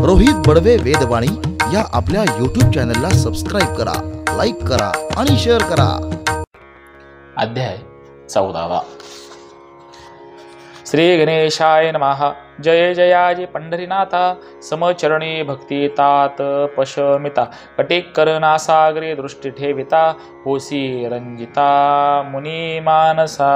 रोहित बडवे वेदवाणी या आपल्या YouTube चॅनलला सबस्क्राइब करा, लाईक करा आणि शेअर करा। अध्याय 14। श्री गणेशाय नमः। जय जयाजी पंढरीनाथा। समचरणी भक्ती तात पशमिता, कटिकरणा सागरे दृष्टी ठेविता, होसी रंजिता मुनी मानसा।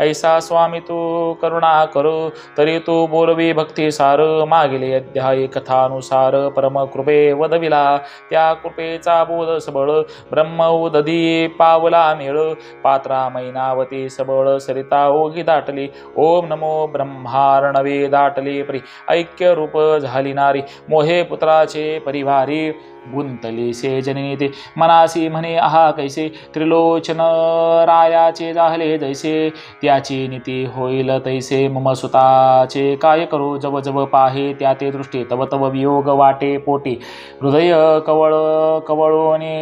ऐसा स्वामी तू करुणा करो, तरी तू बोलवी भक्ती सार। मागील अध्यायी कथानुसार परम कृपे वदविला, त्या कृपेचा बोध सबळ ब्रह्म उदधी पावला मेळ। पात्रा मैनावती सबळ सरिता ओघी दाटली, ओम नमो ब्रह्मार्णवे दाटले परी। ऐक्य रूप झाली नारी, मोहे पुत्राचे परिवारी। गुंतली से जननी ते, मनासी म्हणे आहा कैसे, त्रिलोचन रायाचे झाले जैसे। त्याची नीती होईल तैसे, मम सुताचे काय करू। जव जव पाहे त्या ते दृष्टी, तव तव वियोग वाटे पोटी। हृदय कवळ कवळोने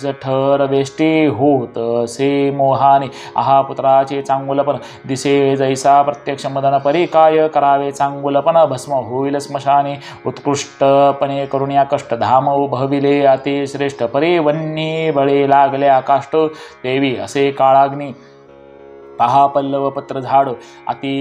जठर वेष्टी, होत से मोहाने आहा पुत्राचे चांगुलपण। दिसे जैसा प्रत्यक्ष मदन, परी काय करावे चांगुलपण। भस्म होईल स्मशाने, उत्कृष्टपणे करुण्या कष्ट। धाम उभविले अति श्रेष्ठ, परी वन्नी बळे लागल्या काष्ट। देवी असे काळाग्नी, पहा पल्लव पत्र झाड। अति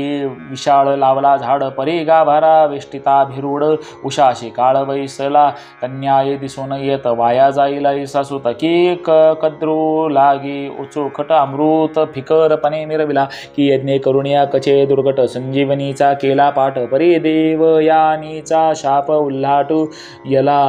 विशाळ लावला झाड, परी गाभारा वेष्टिता भिरूड। उषाशी काळ बैसला, कन्याये दिसून येत। वाया जाईल ऐसा सुत, की कद्रू लागी उचोखट। अमृत फिकरपणे मिरविला, की यज्ञ करुण्या कचे दुर्गट। संजीवनीचा केला पाठ, परी देवयानीचा शाप उल्हाट। यला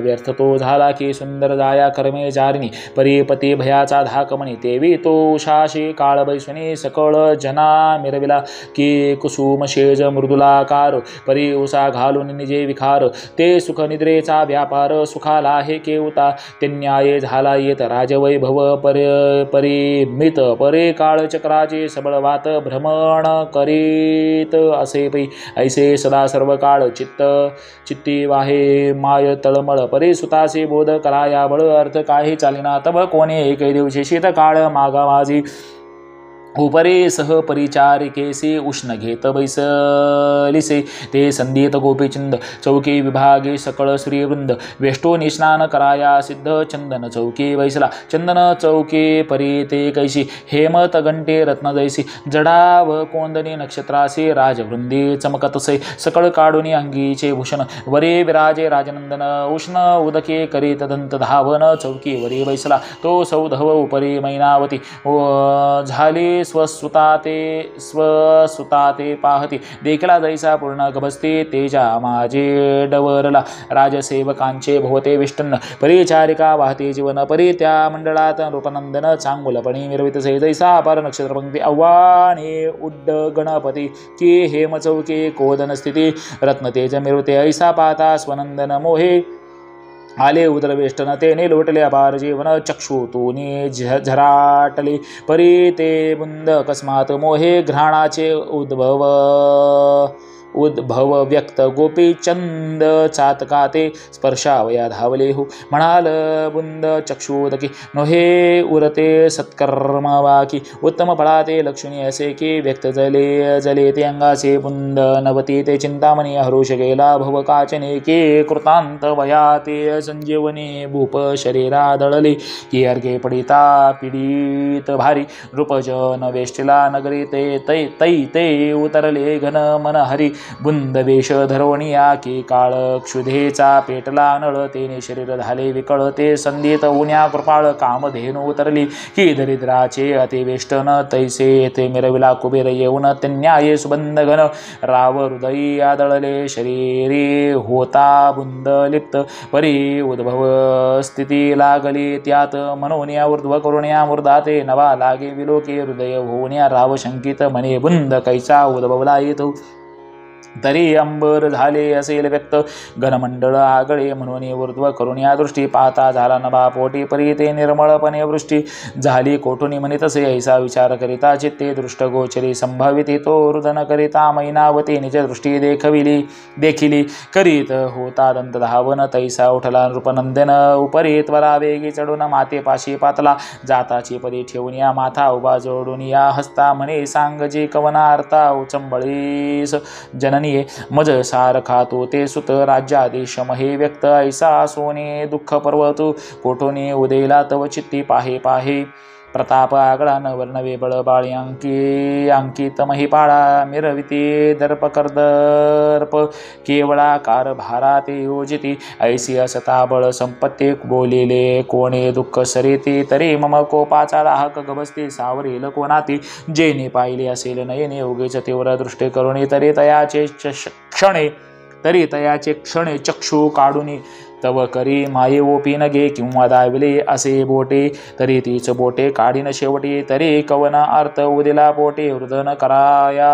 व्यर्थ तो झाला, की सुंदर जाया कर्मे चारिणी। परी पती भयाचा धाक म्हणे, तेवी तो उषाशी काळ बैसुनी सकळ जना मिरविला। की कुसुम शेज मृदुलाकार, परी उसा घालून निजे विखार। ते सुख निद्रेचा व्यापार, सुखाला हे केवता। ते न्याय झाला येत राजवैभव परिमित। परे काळ चक्राचे सबळवात, भ्रमण करीत असे पै। ऐसे सदा सर्व काळ चित्ती वाहे माय तळमळ। परी सुतासे बोध कराया बळ, अर्थ काही चालिना तब कोणे। एक दिवशी शीत काळ मागा माझी, उपरे सह परिचारिकेसे। उष्ण घेत बैसलिसे ते संधीत गोपीचंद। चौकी विभागे सकळ श्रीवृंद, वेष्टोनी स्नान कराया सिद्ध। चंदन चौकी बैसला, चंदन चौकी परी ते कैशी। हेमत घंटे रत्न जैसी, जडाव कोंदणी नक्षत्रासी। राजवृंदी चमकतसे, सकळ काढून अंगीचे भूषण। वरे विराजे राजनंदन, उष्ण उदके करीत दंत धावन। चौकी वरी बैसला तो सौधव, उपरी मैनावती झाली स्वसुताते पाहती। देखला जैसा पूर्ण गभस्ती, तेजा माझे डवरला। राजसेवकांचे भोवते विष्टन्न, परिचारिका वाहते जीवन। परी त्या मंडळात रूपनंदन, चांगुलपणी मिरवितसे जैसा अपार नक्षत्रपंक्ती। आव्हाने उड्ड गणपती, की हेम चौके कोदन स्थिती। रत्नतेज मिरवते ऐसा पाहता, स्वनंदन मोहे आले उदरवेष्टन। तेने लोटले अपार जीवन, चक्षुतूनी झराटले। परी ते बुंद अकस्मात मोहे, घ्राणाचे उद्भव व्यक्त। गोपीचंद चातकाते स्पर्शावया धावले हो, म्हणाल बुंद चक्षुदकी। नोहे उरते सत्कर्म वाकी, उत्तम फळाते लक्ष्मी असे की। व्यक्त जले ते अंगाचे बुंद नवती, ते चिंतामणी हरुष गेला भव काचने। की कृतांत वया ते संजीवनी, भूप शरीरा दळले। की अर्घे पडिता पीडित भारी, नृपजन वेष्टिला नगरी। ते उतरले घन मन हरी, बुंद वेश धरवणिया। की काळ क्षुधेचा पेटला नळ, तेने शरीर झाले विकळ। ते संधीत उन्या कृपाळ, कामधेनु उतरली। की दरिद्राचे अतिवेष्टन, तैसे येथे मिरविला कुबेर येऊन। तन्याये सुबंध घन, राव हृदयी आदळले। शरीरी होता बुंद लिप्त, परी उद्भव स्थिती लागली त्यात। मनोन्या ऊर्ध्व करुण्या मुर्दाते, नवा लागे विलोके हृदय होण्या। राव शंकित म्हणे, बुंद कैसा उद्भवला येतो। तरी अंबर झाले असेल व्यक्त, घनमंडळ आगळे म्हणून ऊर्ध्व करुण्या दृष्टी। पाहता झाला नभा पोटी, परी ते निर्मळपणे वृष्टी झाली कोठुनी म्हणे तसे। ऐसा विचार करिता चित्ते दृष्ट गोचरी संभाविती, तो रुदन करिता मैनावती निज दृष्टी देखिली। करीत होता दंत धावन, तैसा उठला नृपनंदन। उपरी त्वरा वेगी चढून मातेपाशी पातला, जाताची परी ठेवून या माथा उभा जोडून या हस्ता। म्हणे सांगजी कवना अर्था उचंबळीस जननी, जननीये मज सारखा तो ते सुत राज्यादेश महे व्यक्त ऐसा सोने दुःख पर्वतु कोठोनी उदेला तव चित्ती पाहे पाहे प्रताप आगळा न वर्णवे बळबाळी अंकित महिपाळा मिरविते दर्प कर्दर्प केवळाकार भाराते योजिती ऐसी असता बळ संपत्ती बोलिले कोणे दुःख सरिती तरी मम कोपाचा राहक गबसते सावरेल कोणाती जेने पाहिले असेल नयने उगेच तीव्र दृष्टी करुणी तरी तयाचे क्षणे चक्षु काढुनी तव करी माये ओपी नगे किंवा दाविले असे बोटे तरी तीच बोटे काढीन शेवटी तरी कवन अर्थ उदिला बोटे हृदन कराया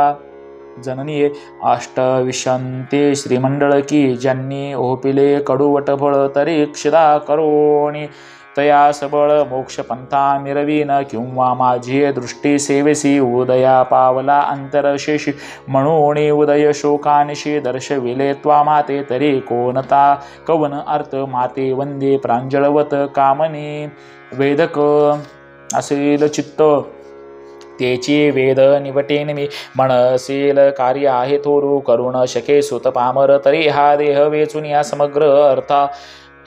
जननीये अष्टविशंते श्रीमंडळ की ज्यांनी ओपिले कडूवट फळ तरी क्षिदा करोणी तया सबळ मोक्ष पंथा मिरवीन किंवा माझी दृष्टी सेवेसी उदया पावला अंतरशेषी म्हणून उदय शोकानिशी दर्शविले त्वा माते तरी कोणता कवन अर्थ माते वंदे प्रांजळवत कामनी वेदक असेल चित्त तेची वेद निवटेन मी म्हणसेल कार्य आहे थोरू करुण शके सुत पामर तरी हा देह वेचून या समग्र अर्था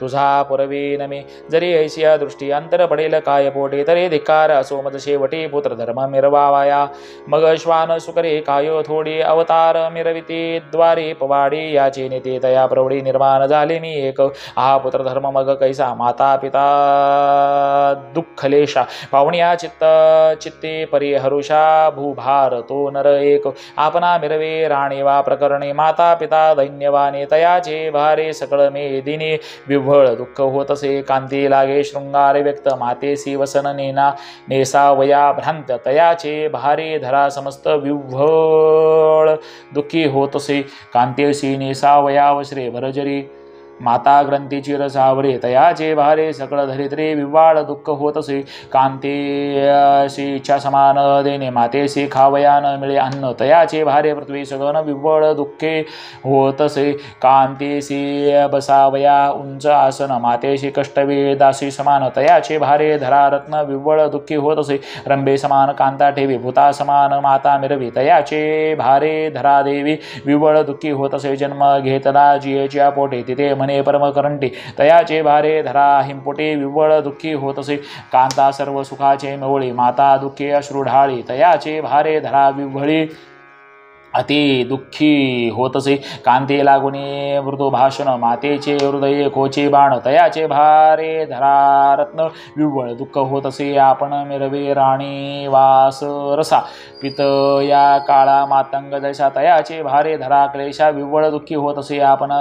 तुझा पुरवीन मी जरी ऐसिया दृष्टी अंतर पडेल काय पोटे तरी धिकार असो मज शेवटी पुत्र धर्म मिरवावाया मग श्वान सुकरे काय थोडी अवतार मिरविते द्वारे पवाडी याचे नेते तया प्रवडी निर्माण झाले मी एक हा पुत्र धर्म मग कैसा माता पिता दुःखलेशा पावणिया चित्ते परिहरुषा भूभार तो नर एक आपणा मिरवे राणे वा प्रकरणे माता पिता दैन्यवाने तयाचे भारे सकळ मेदिनी विव्हळ दुःख होत असे कांती लागे शृंगार व्यक्त मातेसी वसन नेसा वया भ्रांत तयाचे भारे धरा समस्त विव्हळ दुःखी होत असे कांतेसी नेसा वया वस्रे भरजरी माता ग्रंथीची रसावरे तयाचे भारे सकळ धरित्रे विवाळ दुःख होत असे कांतेशी इच्छा समान देणे मातेशी खावया न मिळे अन्न तयाचे भारे पृथ्वी सगन विव्वळ दुःखे होत असे कांतेशी बसावया उंच आसन मातेशी कष्टवे दासी समान तयाचे भारे धरा रत्न विव्वळ दुःखी होत असे रंबे समान कांता ठेवी भूता समान माता मिरवी तयाचे भारे धरा देवी विव्वळ दुःखी होत असे जन्म घेतला जियेच्या पोटे तिथे म्हणे परमकरंटी तयाचे भारे धरा हिंपोटे विव्वळ दुःखी होत असे कांता सर्व सुखाचे मेवळे माता दुःखे अश्रू ढाळी तयाचे भारे धरा विव्वळी अति दुःखी होत असे कांते लागुने मृदू भाषण मातेचे हृदय कोचे बाण तयाचे भारे धरा रत्न विव्वळ दुःख होत असे आपण मिरवे राणी वास रसा पित या काळा मातंग जैसा तयाचे भारे धरा क्लेशा विव्वळ दुःखी होत असे आपण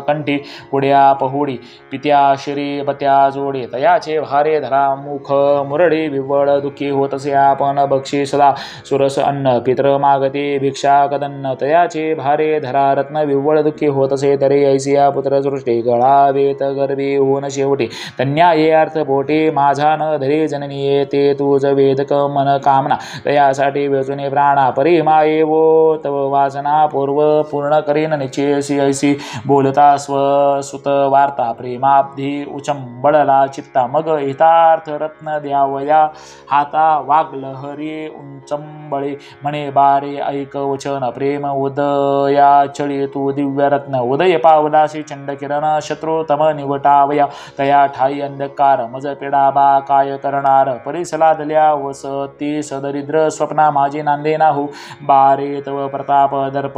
कंठी पुढ्या पहुडी पित्या शिरी बत्या जोडे तयाचे भारे धरा मुख मुरडी विव्वळ दुःखी होत असे आपण बक्षी सदा सुरस अन्न पित्र मागते भिक्षा कदन्न तयाचे भारे धरा रत्न विव्वळ दुःखी होत असे तरी ऐसिया पुत्र सृष्टी गळा वेत गर्भी होऊन शेवटी तन्याये अर्थ पोटे माझा न धरे जननीये ते तुझ वेदक मन कामना तयासाठी वेचुने प्राणा परी माये वो तव वासना पूर्व पूर्ण करीन निश्चयसी ऐसी बोलता स्वसुत वार्ता प्रेमाब्धी उचंबळला चित्ता मग हितार्थ रत्न द्यावया हाता वागलहरी उंचंबळे म्हणे बारे ऐक वचन प्रेम उदया चळी तू दिव्य रत्न उदय पावलासी चंडकिरण शत्रु तम निवटावया तया ठाई अंधकार मज पिडाबा काय करणार परिसला दल्या वसती सदरिद्र स्वप्ना माझी नांदे नाहू बारे तव प्रताप दर्प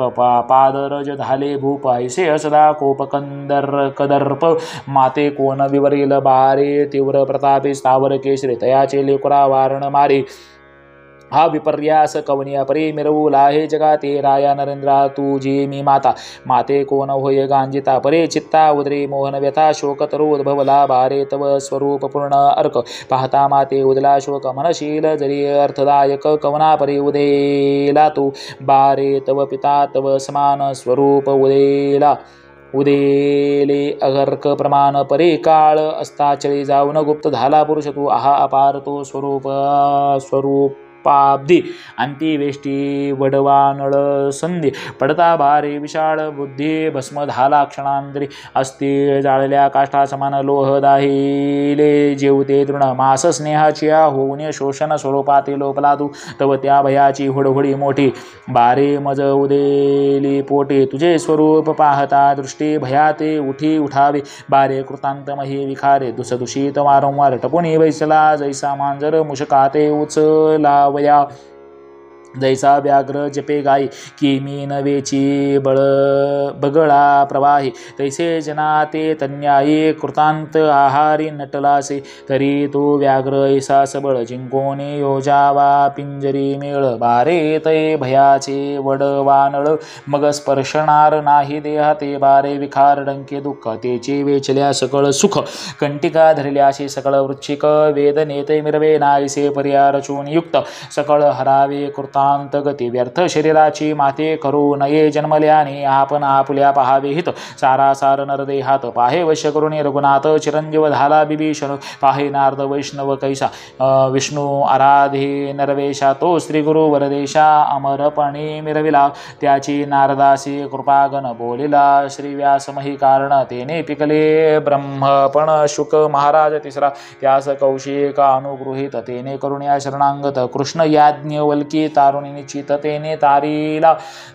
पादरज झाले भूप ऐसे सदा कोप कदर्प माते कोण विवरील बारे तीव्र प्रतापी स्थावर केशरी तयाचे लेकुरा वारण मारी हा विपर्यास कवनिया परी मिरवूला हे जगाते राया नरेंद्रा तुझी मी माता माते कोण होय गांजिता परे चित्ता उदरे मोहन व्यथा शोक तरु उद्भवला बारे तव स्वरूप पूर्ण अर्क पाहता माते उदला शोक मनशील जरी अर्थदायक कवना परी उदेला तू बारे तव पिता तव समान स्वरूप उदेले अगर्क प्रमाण परे काळ असता चळी जाऊन गुप्त झाला पुरुष तू आहा अपार तो स्वरूप पाब्धी अंतिवेष्टी वडवानळ संधी पडता भारी विशाळ बुद्धी भस्म झाला क्षणांतरी अस्ति जाळल्या काष्ठा समान लोह दाहिले जेवते तृण मास स्नेहाची होऊन शोषण स्वरूपाती लोपला तू तव त्या भयाची हुडहुडी मोठी बारे मज उदेली पोटे तुझे स्वरूप पाहता दृष्टी भयाते उठी उठावे बारे कृतांतमही विखारे दुसदूषित वारंवार टपुनी बैसला जैसा मांजर मुशकाते उचलावया जैसा व्याघ्र जपे गाई किमी नवेची बगळा प्रवाही तैसे जनाते तन्यायी कृतांत आहारी नटलासे तरी तो व्याघ्र ऐसा सबळ जिंकोने योजावा पिंजरी मेळ बारे तै भयाचे वडवानळ मग स्पर्शणार नाही देहाते बारे विखार डंके दुःख तेचे वेचल्या सकळ सुख कंटिका धरल्याशी सकळ वृच्छिक वेदने तै मिरवे नाहीसे पर्या रचून युक्त सकळ हरावे कृता गती व्यर्थ शरीराची माते करू नये जन्मल्याने आपण आपुल्या पहावे हित सारासार नरदेहात पाहे वश्य करुणी रघुनाथ चिरंजीव झाला बिभीषण पाहे नारद वैष्णव कैसा विष्णू आराधे नरवेशा तो श्री गुरु वरदेशा अमरपणे मिरविला त्याची नारदासी कृपागण बोलिला श्री व्यासमही कारण तेने पिकले ब्रह्मपण शुक महाराज तिसरा त्यास कौशिक अनुगृहीत तेने करुण्या शरणांगत कृष्ण याज्ञवल्की तारुणी निश्चित तेने तारीला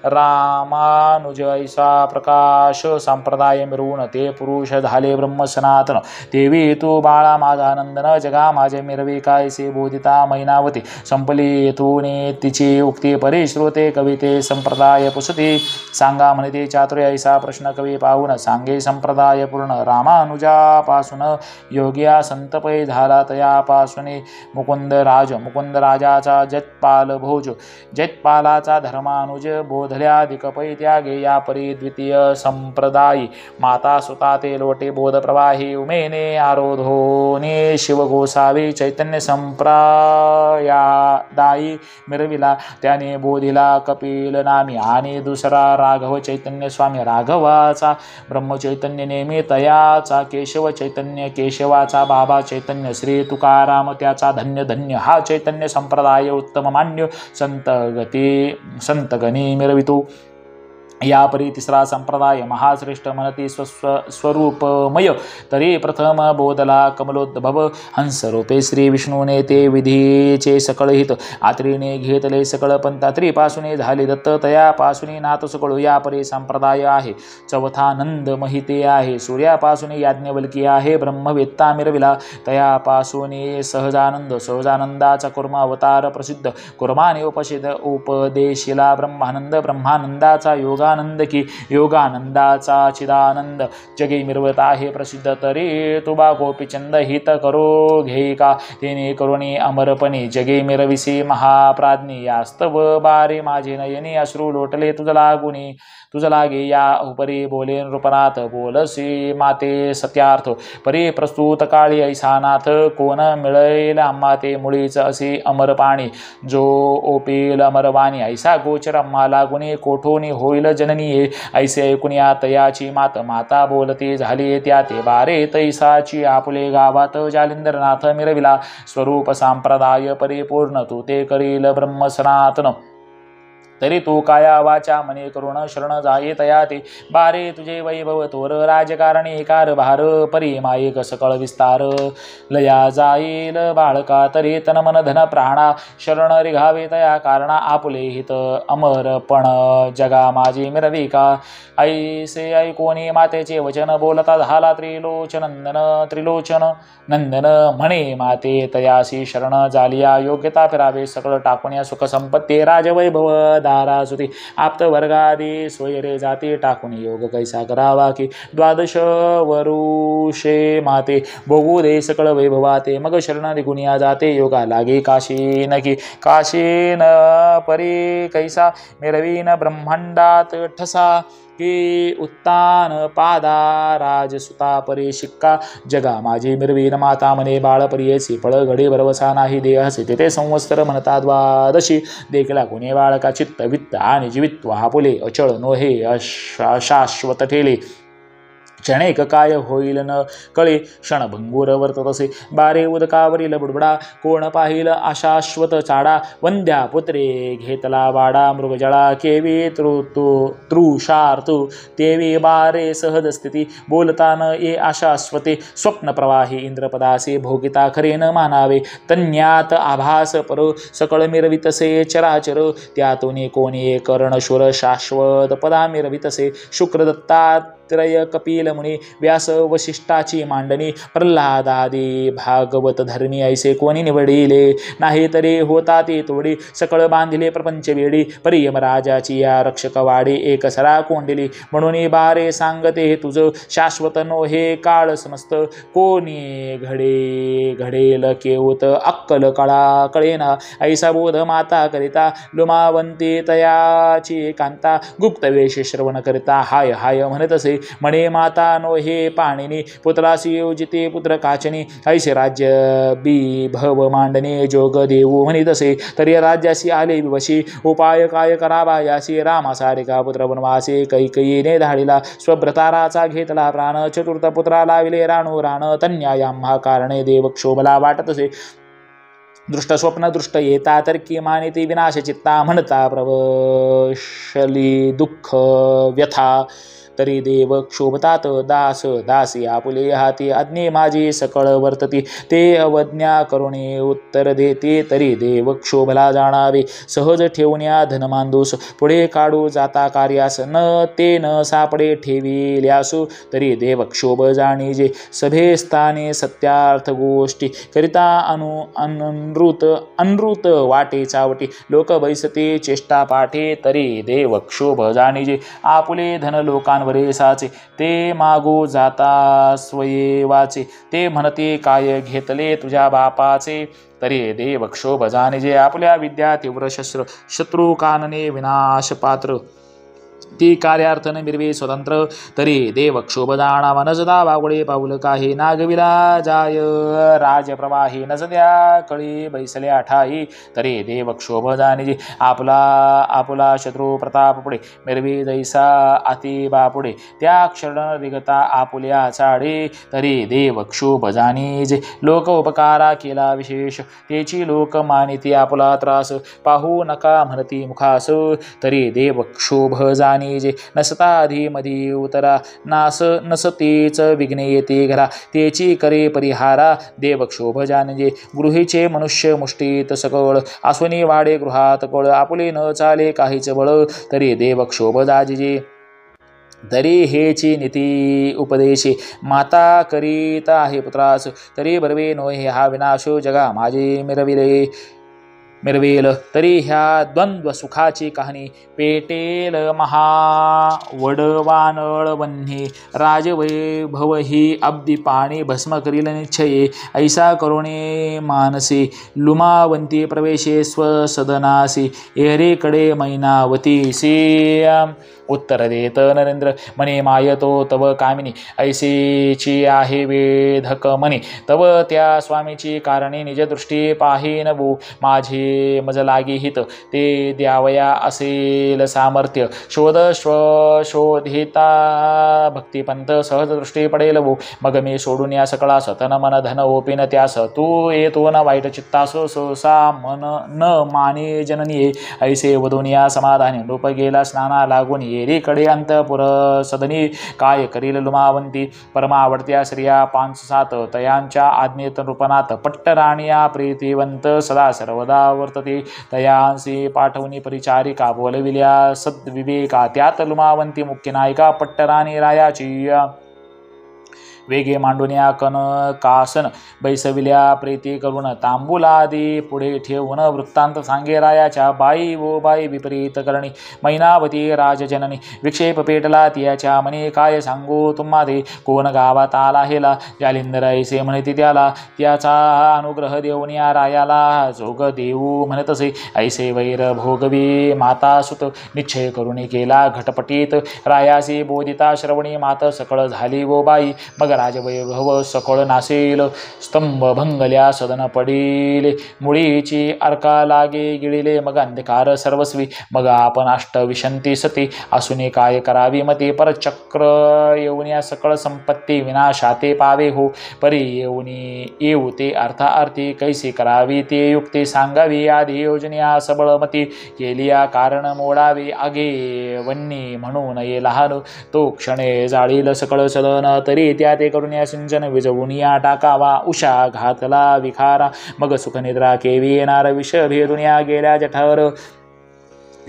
रामानुज ऐसा प्रकाश संप्रदाय मिरवून ते पुरुष झाले ब्रह्म सनातन देवी तू बाळा माझा नंदन जगा माझे मिरवी कायसे बोधिता मैनावती संपली येथून तिची उक्ती परिश्रुते कविते संप्रदाय पुसती सांगा म्हणते चातुर्य ऐसा प्रश्न कवी पाहून सांगे संप्रदाय पूर्ण रामानुजापासून योग्या संतपै झाला तयापासून मुकुंद राजाचा जतपाल भोज जैतपालाचा धर्मानुज बोधल्याधिकपै त्यागे या परी द्वितीय संप्रदायी माता सुता ते लोटे बोध प्रवाही उमेने आरोधोने शिवगोसावी चैतन्य संप्रदायी मिरविला त्याने बोधिला कपिल नामी आणि दुसरा राघव चैतन्य स्वामी राघवाचा ब्रह्मचैतन्य नेमी तयाचा केशव चैतन्य केशवाचा बाबा चैतन्य श्री तुकाराम त्याचा धन्य धन्य हा चैतन्य संप्रदाय उत्तम मान्य संतगणी मिरवितो या परी तिसरा संप्रदाय महाश्रेष्ठ म्हणती स्वरूपमय तरी प्रथम बोधला कमलोद्भव हंसरूपे श्री विष्णूने ते विधीचे सकळ हित आत्रीने घेतले सकळ पंथा त्रिपासूने झाले दत्त तयापासून नाथ सकळ या परी संप्रदाय आहे चौथा नंद महिते आहे सूर्यापासून याज्ञवल्की आहे ब्रह्मवेत्ता मिरविला तयापासून सहजानंदाचा कुर्म अवतार प्रसिद्ध कुर्माने उपदेशिला ब्रह्मानंदाचा योगानंद की योगानंदाचा चिदानंद जगे मिरवत आहे प्रसिद्ध तरी तुबा गोपीचंद हित करो घेईका तेने करुणी अमरपणे जगे मिरविसी महाप्राज्ञी यास्तव बारे माझे नयनी अश्रू लोटले तुझ लागे या उपरी बोले नृपनाथ बोलसी माते सत्यार्थ परी प्रस्तुत काळी ऐसानाथ कोण मिळेल आम्हा ते मुळीच असे अमर पाणी जो ओपेल अमरवाणी ऐसा गोचर आम्हा लागुनी कोठोनी होईल जननीये ऐसे ऐकुनिया तयाची माता बोलते झाली त्या ते बारे तैसाची आपुले गावात जालिंदरनाथ मिरविला स्वरूप संप्रदाय परिपूर्ण तू ते करील ब्रह्म सनातन तरी तू काया वाचा मने करुण शरण जाये तयाते बारे तुझे वैभव तोर राजकारणी कारभार परी मायेक सकळ विस्तार लया जाईल बाळका तरी तन मन धन प्राणा शरण रिघावे तया कारणा आपुले हित अमरपण जगा माझी मिरविका ऐसे ऐकोनी मातेचे वचन बोलता झाला त्रिलोचन नंदन म्हणे माते तयासी शरण जालिया योग्यता फिरावे सकळ टाकून सुख संपत्ती राजवैभव दारासुती आप्त वर्गादी सोयरे जाती टाकून योग कैसा करावा की द्वादश वरुषे माते भोगू दे सकळ वैभवाते मग शरण निगुनिया जाते योगा लागे काशी नकी काशीन परी कैसा मिरवीन ब्रह्मांडात ठसा की उत्तान पादा राजसुता परी शिक्का जगा माझी मिरवीन माता मने बाळपरियेसी फळ घडी भरवसा नाही देहसी तेथे संवत्सर म्हणता द्वादशी देखला कोणी बाळका चित्त वित्त आणि जीवित्व आपुले अचळ नोहे अशाश्वत ठेले क्षणेक काय होईल न कळे क्षणभंगूर वर्ततसे बारे उदकावरील बुडबुडा कोण पाहिल अशाश्वत चाडा वंद्या पुत्रे घेतला वाडा मृगजळा केवी तृषार्तू तेवी बारे सहज स्थिती बोलता न ये आशाश्वते स्वप्न प्रवाही इंद्रपदासे भोगिता खरे न मानावे तन्यात आभास पर सकळ मिरवितसे चराचर त्यातून कोणी कर्णशूर शाश्वत पदा मिरवितसे शुक्रदत्तात्रय कपिल मुनी व्यास वशिष्ठाची मांडणी प्रल्हादादी भागवत धर्मी ऐसे कोणी निवडिले नाही तरी होता ते तोडी सकळ बांधिले प्रपंच वेडी परी यमराजाची या रक्षक वाडी एक सरा कोंडिली म्हणून बारे सांगते हे तुझ शाश्वत नो हे काळ समस्त कोणी घडेल केवत अक्कल कळा कळेना ऐसा बोध माता करिता लुमावंती तयाची कांता गुप्त वेश श्रवण करिता हाय हाय म्हणत असे म्हणे माता नो हे पाणिनी पुत्रासी योजिते पुत्र काचनी ऐसे राज्य बी भव मांडणे जोग देऊ म्हणित असे तरी राज्यासी आले विवशी उपाय काय करावा यासी रामासारिका पुत्र वनवासी कैकेयीने धाडिला स्वभ्रताराचा घेतला प्राण चतुर्थ पुत्रा लाविले राणू राण तन्यायाम्हा कारणे देव क्षोभला वाटत असे दृष्ट स्वप्न दृष्ट येता तर किमानिती विनाश चित्ता म्हणता प्रवशली दुःख व्यथा तरी देव क्षोभतात दास दासी आपुले हाती आज्ञे माझी सकळ वर्तती ते अवज्ञा करुणे उत्तर देते तरी देव क्षोभला जाणावे सहज ठेवण्या धनमांदूस पुढे काढू जाता कार्यास न ते न सापडे ठेविल्यासु तरी देव क्षोभ जाणीजे सभे स्थाने सत्यार्थ गोष्टी करिता अनृत वाटे चावटी लोक बैसते चेष्टा पाठे तरी देव क्षोभ जाणीजे आपुले धन लोकांवर साचे ते मागू जाता स्वये वाचे ते म्हणते काय घेतले तुझ्या बापाचे तरी देव क्षोभ जाणीजे आपल्या विद्या तीव्र शत्रू कानने विनाश पात्र ती कार्यार्थन मिरवे स्वतंत्र तरी देव क्षोभ जाणावा नजदा वागळे पाऊल काही नागविला जाय राजप्रवाही नजद्या कळी बैसल्या ठाई तरी देव क्षोभ जाणीजे आपुला शत्रू प्रताप पुढे मिरवी जैसा अतिबा पुढे त्या क्षण रिगता आपुल्या चाडे तरी देव क्षोभ जाणीजे लोक उपकारा केला विशेष त्याची लोक मानिती आपुला त्रास पाहू नका म्हणती मुखास तरी देव क्षोभ जाणीजे नसता आधी मधी उतरा नसतेच विघ्ने येते घरा त्याची करे परिहारा देव क्षोभ जाणीजे गृहीचे मनुष्य मुष्टीत सकळ आसुनी वाडे गृहात कळ आपुले न चाले काहीच बळ तरी देव क्षोभ जाणीजे तरी हेची नीती उपदेशे माता करीत आहे पुत्रास तरी बरवे नो हे हा विनाशो जगा माझे मिरवेल तरी ह्या द्वंद्व सुखाची कहाणी पेटेल महावडवानळ वन्हे राजवैभव ही अब्दी पाणी भस्म करील निश्चये ऐसा करुणे मानसे लुमावंती प्रवेशे स्वसदनासी एरेकडे मैनावतीसी उत्तर देत नरेंद्र म्हणे मायतो तव कामिनी ऐसेची आहे वेधक म्हणे तव त्या स्वामीची कारणे निजदृष्टी पाहि नवो माझे मज लागी हित ते द्यावया असेल सामर्थ्य शोधिता भक्तिपंत सहज दृष्टी पडेल वो मग मी सोडून या सकळास तन मन धन ओपिन त्यास तू येतो न वाईट चित्तास सहसा मन न माने जननीये ऐसे वधून या समाधानी रूप गेला स्नाना लागून येरीकडे अंतपुर सदनी काय करील लुमावंती परमावडत्या स्त्रिया 5-7 तयांच्या आज्ञेत रूपनाथ पट्टराणिया प्रीतिवंत सदा सर्वदा वर्तते तयांसी पाठवणी परिचारिका बोलविल्या सद्विवेका त्यात लुमावंती मुख्य नायिका पट्टराणी रायाची वेगे मांडून कनकासन बैसविल्या प्रीती करून तांबूलादी पुढे ठेवून वृत्तांत सांगे रायाच्या बाई वो बाई विपरीत करणी मैनावती राजजननी विक्षेप पेटला तियाच्या मने काय सांगू तुम्हादे कोण गावात आला हेला जालिंदर ऐसे म्हणते त्याला त्याचा अनुग्रह देऊन या रायाला जोग देऊ म्हणत असे ऐसे वैर भोगवी माता सुत निश्चय करून केला घटपटीत रायासी बोधिता श्रवणी मात सकळ झाली वो बाई मग राजवैभव सकळ नासेल, स्तंभ भंगल्या सदन पडिले, मुळीची अर्का लागे गिळिले, मग अंधकार सर्वस्वी, मग आपण अष्टविशंती सती, असून काय करावी मते, परचक्र येऊन सकळ संपत्ती विनाशाते पावे हो, परी येऊ ते अर्थार्थी, कैसे करावी ते युक्ती सांगावी, आधी योजनिया सबळमती, केलिया कारण मोडावे, आगे वन्नी म्हणून ये लहान, तो क्षणे जाळील सकळ सदन, तरी त्या ते करून या सिंचन विजवून या टाकावा, उषा घातला विखारा, मग सुखनिद्रा केवी येणार, विष भेदून या गेल्या जठार,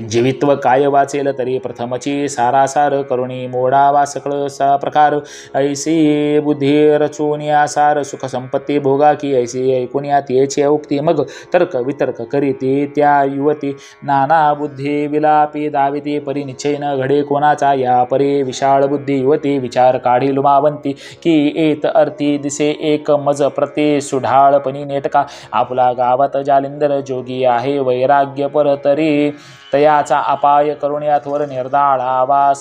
जीवित्व काय वाचेल तरी प्रथमची सारासार, करुणी मोडावा सकळ सा प्रकार, ऐसी बुद्धी रचून या सार, सुख संपत्ती भोगा की ऐसी ऐकून या तेची उक्ती, मग तर्क वितर्क करीती त्या युवती, नाना बुद्धी विलापी दाविती, परी निश्चय न घडे कोणाचा, या परी विशाळ बुद्धी युवती, विचार काढी लुमावंती, की येत अर्थी दिसे एक मज प्रति सुढाळपणी नेटका, आपला गावात जालिंदर जोगी आहे वैराग्य पर, तरी तयाचा अपाय करुण्यात्वर निर्दाळावा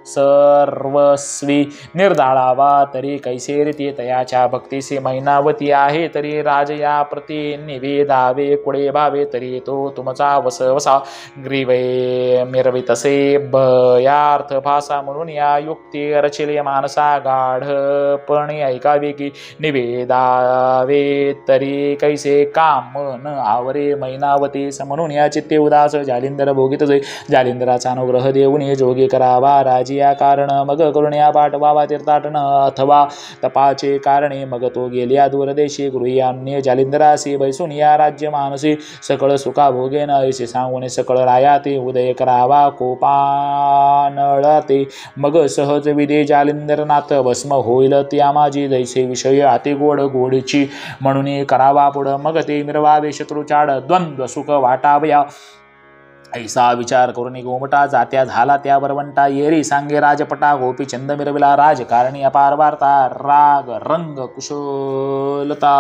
सर्वस्वी, निर्दाळावा तरी कैसे रीती, तयाच्या भक्तीसी मैनावती आहे, तरी राज या प्रती निवेदावे, कुळे भावे तरी तो तुमचा वसा, ग्रीवे मिरवितसे भयार्थ भासा, म्हणून या युक्ती रचिले मानसा, गाढपणे ऐकावे की निवेदावे, तरी कैसे काम न आवरे मैनावती, म्हणून या चित्ते उदास, जालिंदर भोगित जे, जालिंदराचा अनुग्रह देऊन जोगी करावा राजी, या कारण मग करुण्या पाठवावा तीर्थाटन, अथवा तपाचे कारणे, मग तो गेल्या दूरदेशी, गृही अन्य जालिंदरासी, बैसून या राज्य मानसी, सकळ सुखा भोगेन, ऐसे सांगून सकळ रायाते, उदय करावा कोपानळते, मग सहज विदे जालिंदरनाथ, भस्म होईल त्या माझी, जैसे विषय अति गोड गोडची, म्हणून करावा पुढ, मग ते मिरवावे शत्रुचाड, द्वंद्व सुख वाटावया, ऐसा विचार करून गोमटा, जात्या झाला त्या बरवंटा, येरी सांगे राजपटा, गोपीचंद मिरविला राजकारणी अपार वार्ता, राग रंग कुशलता,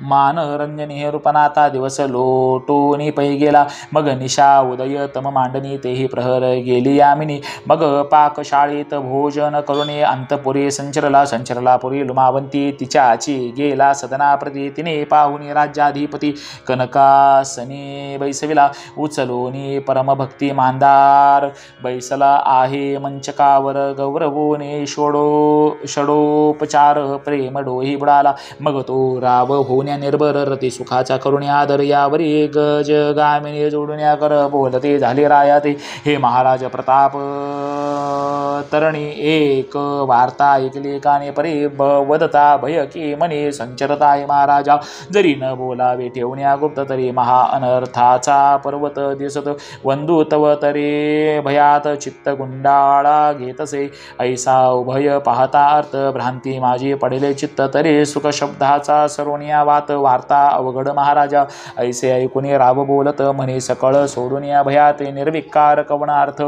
मान रंजनी रूपनाथा, दिवस लोटून पै गेला, मग निशा उदय तम मांडणी, तेही प्रहर गेली यामिनी, मग पाकशाळेत भोजन करुणे अंतपुरी संचरला पुरी लुमावंती, तिच्याची गेला सदनाप्रती, तिने पाहुनी राज्याधिपती, कनकासनी बैसविला, उचलून परमभक्ती मांदार, बैसला आहे मंचकावर, गौरवोने षडोपचार, प्रेम डोही बुडाला, मग तो राव होण्या निर्भर, रती सुखाचा करुण्या आदर, यावरी गजगामिनी जोडून या कर, बोलते झाले रायाते, हे महाराज प्रताप तरणी, एक वार्ता ऐकली काने परी, वदता भय की मनी संचरताय महाराजा, जरी न बोलावे ठेवण्या गुप्त, तरी महा अनर्थाचा पर्वत दिसत, वंदू तव तरी भयात चित्त गुंडाळा घेतसे, ऐसा उभय पाहता अर्थ भ्रांती माझी पडले चित्त, तरी सुख शब्दाचा सरोनिया वात, वार्ता अवघड महाराजा, ऐसे ऐकून राव बोलत, म्हणे सकळ सोडून या भयात, निर्विकार कवनार्थ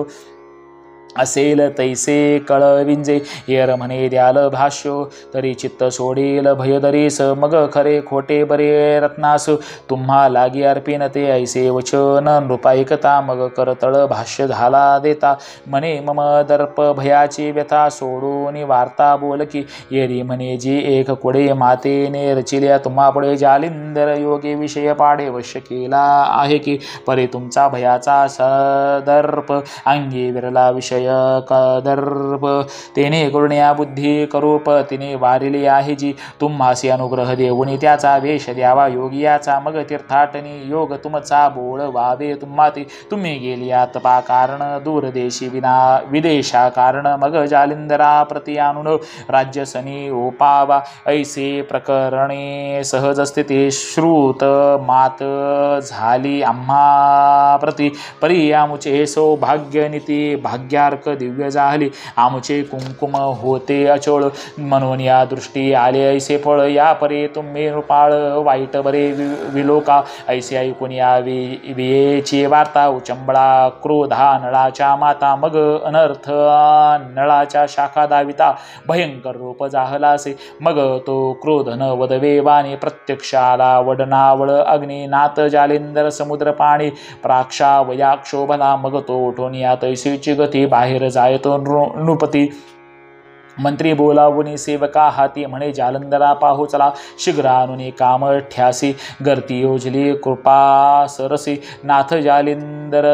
असेल तैसे कळविंजे, येर म्हणे द्याल भाष्य, तरी चित्त सोडील भयदरीस, मग खरे खोटे बरे रत्नास, तुम्हा लागी अर्पिन ते ऐसे वचन नृपायकता, मग करतळ भाष्य झाला देता, म्हणे मम दर्प भयाची व्यथा, सोडून वार्ता बोल की, येरी म्हणे जी एक कुडे मातेने रचिल्या, तुम्हा पुढे जालिंदर योगे विषय पाडे वश्य केला आहे की, परे तुमचा भयाचा सदर्प, अंगी विरला विषय कदर्प, तेने करुण्या बुद्धी करूप, तिने वारिली आहे जी, तुम्हासी अनुग्रह देऊन त्याचा वेश द्यावा योगियाचा, मग तीर्थाटनी योग तुमचा बोळ वावे, तुम्ही गेलिया तपा कारण, दूरदेशी विदेशा कारण, मग जालिंदरा प्रति आणून राज्यसनी ओपावा, ऐसे प्रकरणे सहज स्थिती श्रुत मात झाली आम्हा प्रति, परी आमुचे सौभाग्य नीती भाग्यार्क दिव्य झाली, आमचे कुंकुम होते अचोळ, म्हणून या दृष्टी आले ऐसे फळ, या परे तुम्ही नृपाळ वाईट बरे विलोका, ऐसे ऐकून या वियेची वार्ता, उचंबळा क्रोधा नळाच्या माता, मग अनर्थ नळाच्या शाखा दाविता, भयंकर रूप जाहलासे, मग तो क्रोध न वदवे वाणी, प्रत्यक्ष आला वडनावळ अग्नी, नाथ जालिंदर समुद्र पाणी, प्राक्षा वया क्षोभला, मग तो उठून या तैसीची गती, बाहेर जायतो नृपती, मंत्री बोलावून सेवका हाती म्हणे जालंधरा पाहू चला शीघ्र आणून काम ठ्यासी गर्ती योजली कृपा सरसी नाथ जालिंदर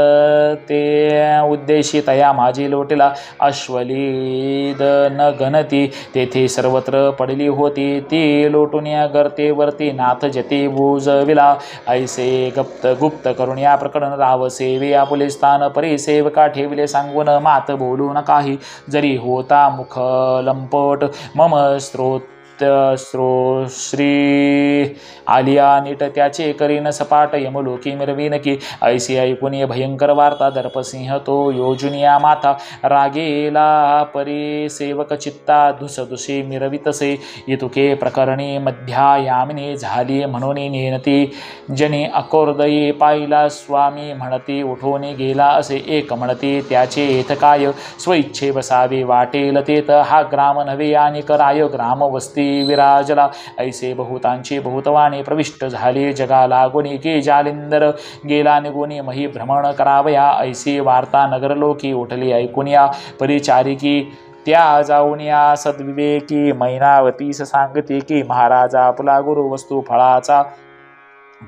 ते उद्देशी तया माझी लोटीला अश्वलीद न गणती तेथे सर्वत्र पडली होती ती लोटून या गर्तेवरती नाथ जती बुजविला ऐसे गुप्त करून या प्रकरण राव सेवे आपुले स्थान परी सेवका ठेवले सांगून मात बोलू न काही जरी होता मुख लंपट मम श्री आलिया नीट त्याचे करीन सपाट यमलोकी मिरवीन की ऐसी ऐकून भयंकर वार्ता दर्पसिंह तो योजुनिया माथा रागेला परी सेवक चित्ता धुसधुसे मिरवितसे इतुके प्रकरणी मध्यायामिनी झाली म्हणून नेनती जने अकोर्दये पाहिला स्वामी म्हणती उठून गेला असे एक म्हणते त्याचे येथ काय स्वइच्छे बसावे वाटेल तेत हा ग्राम नव्हे आणि कराय ग्राम वस्ती विराजला ऐसे बहुतांची बहुतवाने प्रविष्ट झाले जगा लागुनी की जालिंदर गेला निगुनी मही भ्रमण करावया ऐसी वार्ता नगरलोकी उठली ऐकुनिया परिचारिकी त्या जाऊन या सद्विवेकी मैनावतीस सांगते की महाराजा आपला गुरु वस्तू फळाचा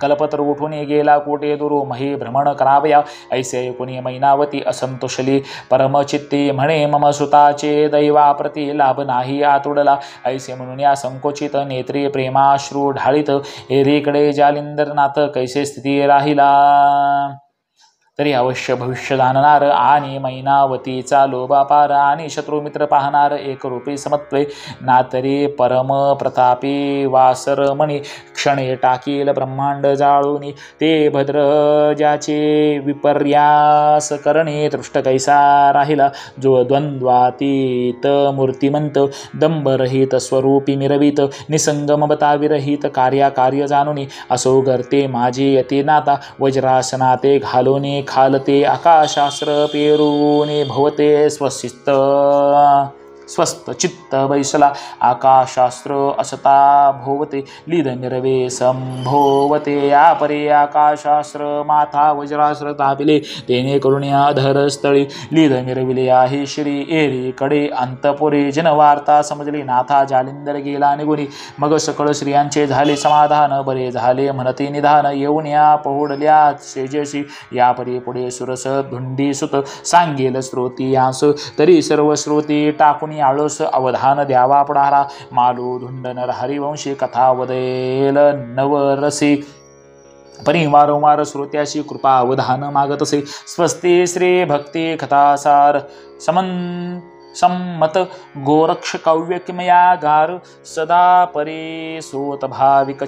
कल्पत्र उठून गेला कोटे दुरू मही भ्रमण करावया ऐसे ऐकुनी मैनावती असंतोषली परमचित्ती म्हणे मम सुताचे दैवाप्रती लाभ नाही आतुडला ऐसे म्हणून या संकोचित नेत्री प्रेमाश्रू ढाळीत एरीकडे जालिंदरनाथ कैसे स्थिती राहिला तरी अवश्य भविष्य जाणणार आणि मैनावतीचा लोभापार आणि शत्रुमित्र पाहणार एकरूपी समत्वे ना तरी परम प्रतापी वासरमणी क्षणे टाकील ब्रह्मांड जाळूनी ते भद्र ज्याचे विपर्यास करणे दृष्ट कैसा राहिला जो द्वंद्वातीत मूर्तिमंत दंबरहित स्वरूपी मिरवित निसंगमता विरहित कार्य जाणूनी असो गर्ते माझी यती नाता वज्रासनाते घालोनी खालते आकाशास्त्र पेरूने भवते स्वस्त चित्त बैसला आकाशास्त्र असता भोवते लीद मिरवे संभोवते या परे आकाशास्त्र माथा वज्रास्त्र तापिले तेने करुण्या अधरस्थळी लीद मिरविले आहे श्री एरी कडे अंतपुरे जनवार्ता समजली नाथा जालिंदर गेला निगुनी मग सकळ स्त्रियांचे झाले समाधान बरे झाले म्हणते निधान येऊन या पहुडल्या सेजेसी या परी पुढे सुरस धुंडी सुत सांगेल श्रोती यांस तरी सर्व श्रोती टाकून आळस अवधान द्यावा पडारा मालू धुंडनर हरिवंशी कथा वदेल नवरसी परी वारंवार श्रोत्याशी कृपा अवधान मागत असे स्वस्ती श्री भक्ती कथासार सम्मत गोरक्ष कव्य किमया गार सदा परी सोत भाविक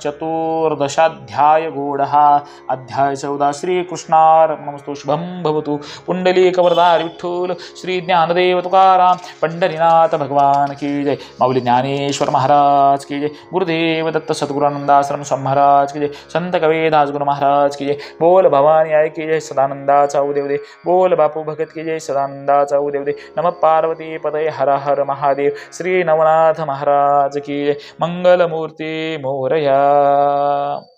चतुर्दशाध्याय गोडहा अध्याय 14 श्री कृष्णार्पणमस्तु शुभम भवतु पुंडलीकवरदार विठ्ठल श्री ज्ञानदेव तुकाराम पंढरीनाथ भगवान की जय माऊली ज्ञानेश्वर महाराज की जय गुरुदेव दत्त सद्गुरानंदाश्रम स्वामी महाराज की जय संत कबीरदास गुरु महाराज की जय बोल भवानी आई की जय सदानंदाचा उदेव दे बोल बापू भगत की जय सदानंदाचा उदेव दे नमः पार्वती पतये हर हर महादेव श्री नवनाथ महाराज की जय मंगलमूर्ती मोरया।